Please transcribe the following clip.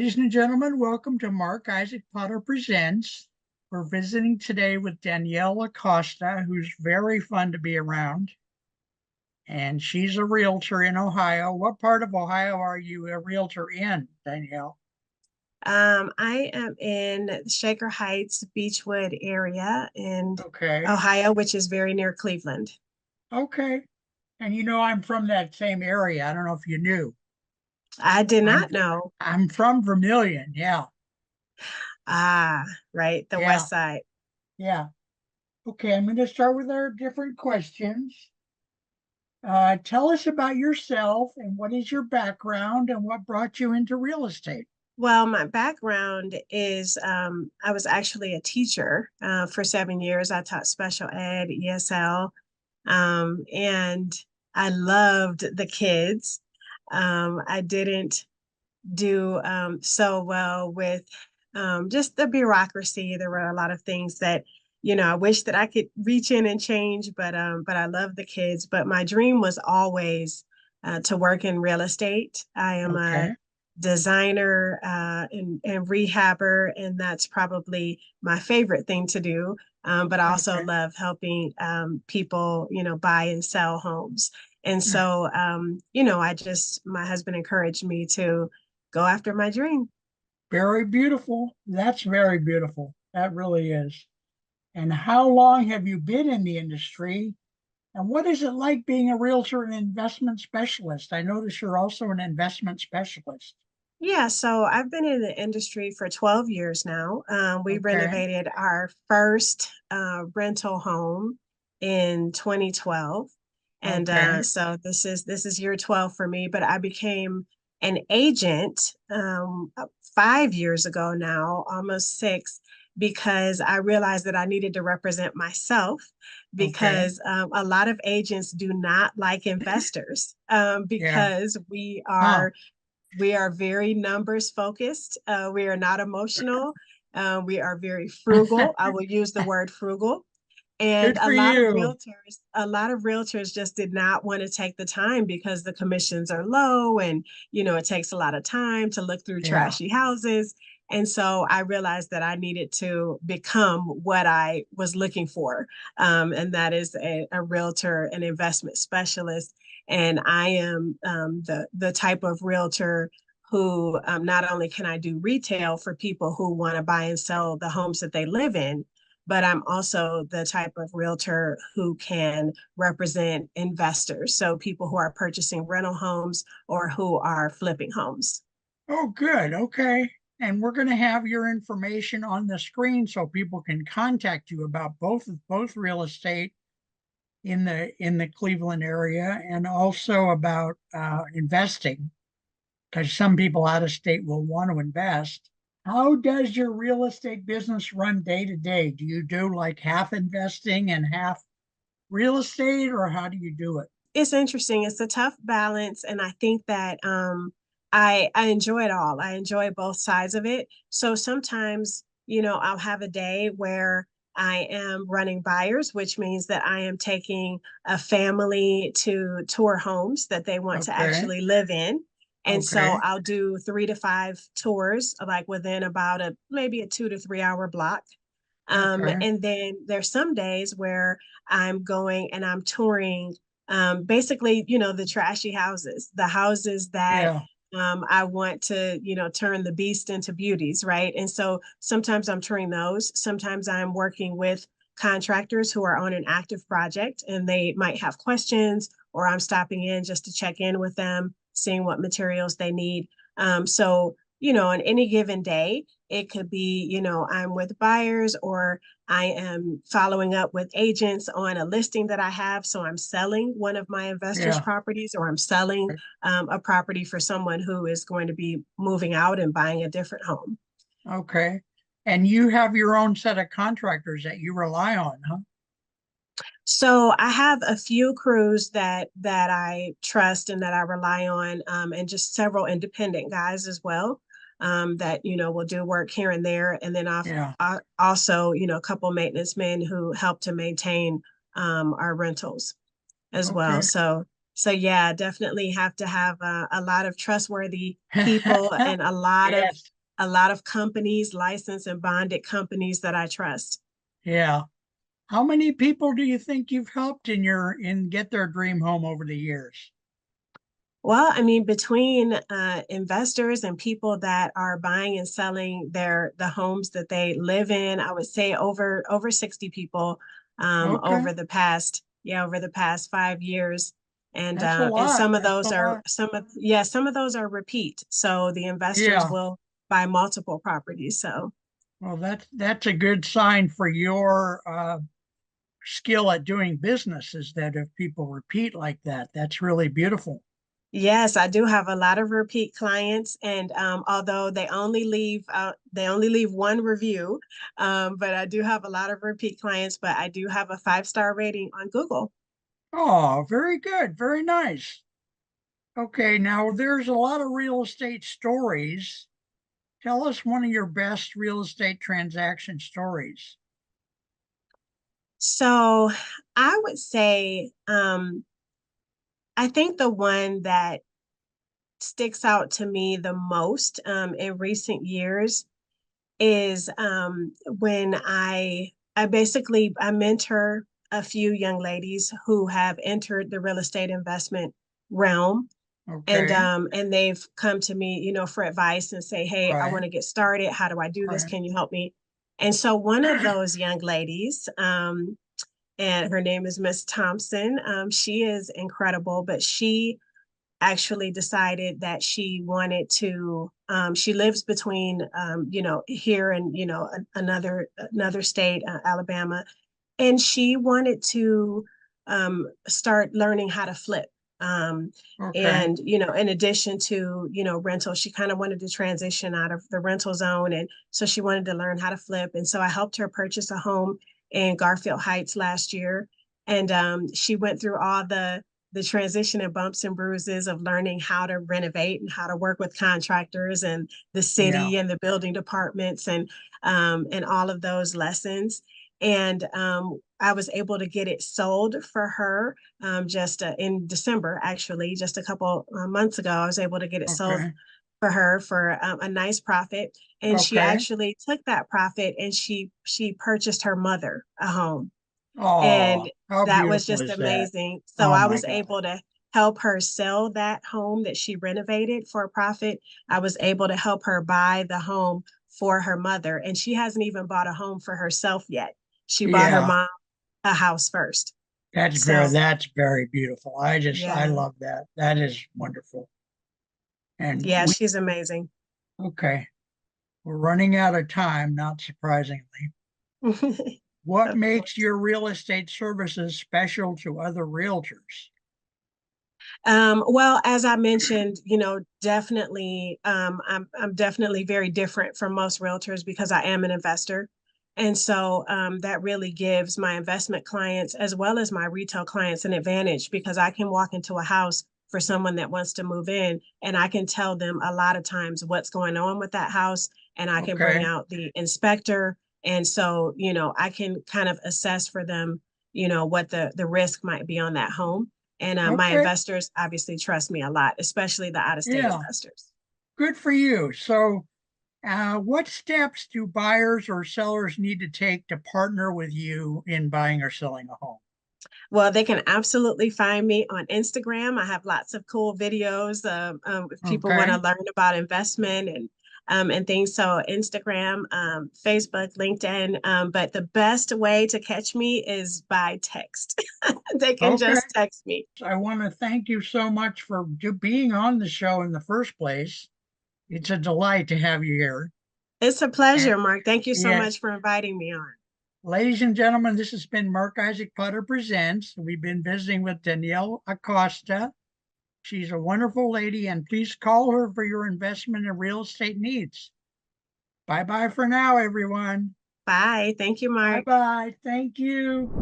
Ladies and gentlemen, welcome to Mark Isaac Potter Presents. We're visiting today with Danielle Acosta, who's very fun to be around. And she's a realtor in Ohio. What part of Ohio are you a realtor in, Danielle? I am in Shaker Heights, Beechwood area in Okay. Ohio, which is very near Cleveland. Okay. And you know I'm from that same area. I don't know if you knew. I did I'm not know. I'm from Vermilion. Yeah. Ah, right, the Yeah. West Side. Yeah. Okay, I'm going to start with our different questions. Tell us about yourself and what is your background and what brought you into real estate? Well, my background is I was actually a teacher for 7 years. I taught special ed, ESL, and I loved the kids. I didn't do so well with just the bureaucracy. There were a lot of things that, I wish that I could reach in and change, but I love the kids. But my dream was always to work in real estate. I am a Okay. designer and rehabber, and that's probably my favorite thing to do. But I also Okay. love helping people, buy and sell homes. And so, my husband encouraged me to go after my dream. Very beautiful. That's very beautiful. That really is. And how long have you been in the industry? And what is it like being a realtor and investment specialist? I notice you're also an investment specialist. Yeah, so I've been in the industry for 12 years now. We Okay. renovated our first rental home in 2012. And Okay. so this is year 12 for me, but I became an agent 5 years ago now, almost six, because I realized that I needed to represent myself Okay. because a lot of agents do not like investors Yeah. because we Huh. are we are very numbers focused. We are not emotional. We are very frugal. I will use the word frugal. And Good for you. a lot of realtors just did not want to take the time because the commissions are low and, it takes a lot of time to look through Yeah. trashy houses. And so I realized that I needed to become what I was looking for. And that is a realtor, an investment specialist. And I am the type of realtor who not only can I do retail for people who want to buy and sell the homes that they live in, but I'm also the type of realtor who can represent investors. So people who are purchasing rental homes or who are flipping homes. Oh, good. Okay. And we're going to have your information on the screen so people can contact you about both real estate in the Cleveland area and also about investing because some people out of state will want to invest. How does your real estate business run day to day? Do you do like half investing and half real estate, or how do you do it? It's interesting. It's a tough balance, and I think that I enjoy it all. I enjoy both sides of it. So sometimes, I'll have a day where I am running buyers, which means that I am taking a family to tour homes that they want to Okay. actually live in. And so Okay. I'll do 3 to 5 tours, like within about maybe a 2 to 3 hour block. Okay. And then there's some days where I'm going and I'm touring basically, the trashy houses, the houses that Yeah. I want to, turn the beast into beauties, right? And so sometimes I'm touring those. Sometimes I'm working with contractors who are on an active project and they might have questions, or I'm stopping in just to check in with them, seeing what materials they need. So, on any given day, it could be, I'm with buyers or I am following up with agents on a listing that I have. So I'm selling one of my investors' Yeah. properties, or I'm selling a property for someone who is going to be moving out and buying a different home. Okay. And you have your own set of contractors that you rely on, huh? So I have a few crews that I trust and that I rely on, and just several independent guys as well. That will do work here and there, and then Yeah. also a couple maintenance men who help to maintain our rentals as well. Okay. So So yeah, definitely have to have a lot of trustworthy people and Yes, a lot of companies, licensed and bonded companies that I trust. yeah. How many people do you think you've helped in get their dream home over the years? Well, I mean, between investors and people that are buying and selling the homes that they live in, I would say over 60 people Okay, over the past 5 years. that's a And lot. That's a lot. some of those are repeat. So the investors Yeah. will buy multiple properties. So Well, that's a good sign for your skill at doing business is that if people repeat like that, that's really beautiful. yes, I do have a lot of repeat clients, and although they only leave one review, but I do have a lot of repeat clients. But I do have a 5-star rating on Google. Oh, very good. Very nice. Okay, now there's a lot of real estate stories. Tell us one of your best real estate transaction stories. So I would say I think the one that sticks out to me the most in recent years is when I mentor a few young ladies who have entered the real estate investment realm, Okay, and they've come to me, you know, for advice and say, hey, I right, want to get started, how do I do this, right. can you help me? And so one of those young ladies, and her name is Miss Thompson, she is incredible, but she actually decided that she wanted to she lives between you know, here and, you know, another state, Alabama, and she wanted to start learning how to flip. um, Okay, and you know, in addition to, you know, rental, she kind of wanted to transition out of the rental zone, and so she wanted to learn how to flip. And so I helped her purchase a home in Garfield Heights last year, and she went through all the transition and bumps and bruises of learning how to renovate and how to work with contractors and the yeah, city and the building departments, and all of those lessons. And I was able to get it sold for her just in December, actually, just a couple months ago. I was able to get it sold okay, for her for a nice profit. And she okay. actually took that profit and she purchased her mother a home, Oh, and how that was beautiful just is that? amazing. So Oh I my was God. able to help her sell that home that she renovated for a profit. I was able to help her buy the home for her mother, and she hasn't even bought a home for herself yet. She bought her Yeah, mom a house first. So that's very beautiful. I yeah, love that. That is wonderful. And yeah, we, she's amazing. okay, we're running out of time, not surprisingly. What Of makes course. your real estate services special to other realtors? Well, as I mentioned, you know, definitely, I'm definitely very different from most realtors because I am an investor. And so that really gives my investment clients as well as my retail clients an advantage because I can walk into a house for someone that wants to move in and I can tell them a lot of times what's going on with that house, and I can bring Okay, out the inspector. And so, you know, I can kind of assess for them, you know, what the risk might be on that home. And my okay, investors obviously trust me a lot, especially the out of state yeah, investors. good for you. So, what steps do buyers or sellers need to take to partner with you in buying or selling a home? Well, they can absolutely find me on Instagram. I have lots of cool videos if people want to Okay, learn about investment and things. So Instagram, Facebook, LinkedIn. But the best way to catch me is by text. They can okay. just text me. I want to thank you so much for being on the show in the first place. It's a delight to have you here. It's a And pleasure, Mark. Thank you so yeah, much for inviting me on. ladies and gentlemen, this has been Mark Isaac Potter Presents. We've been visiting with Danielle Acosta. She's a wonderful lady, and please call her for your investment and real estate needs. Bye bye for now, everyone. Bye. Thank you, Bye Mark. bye. Thank you.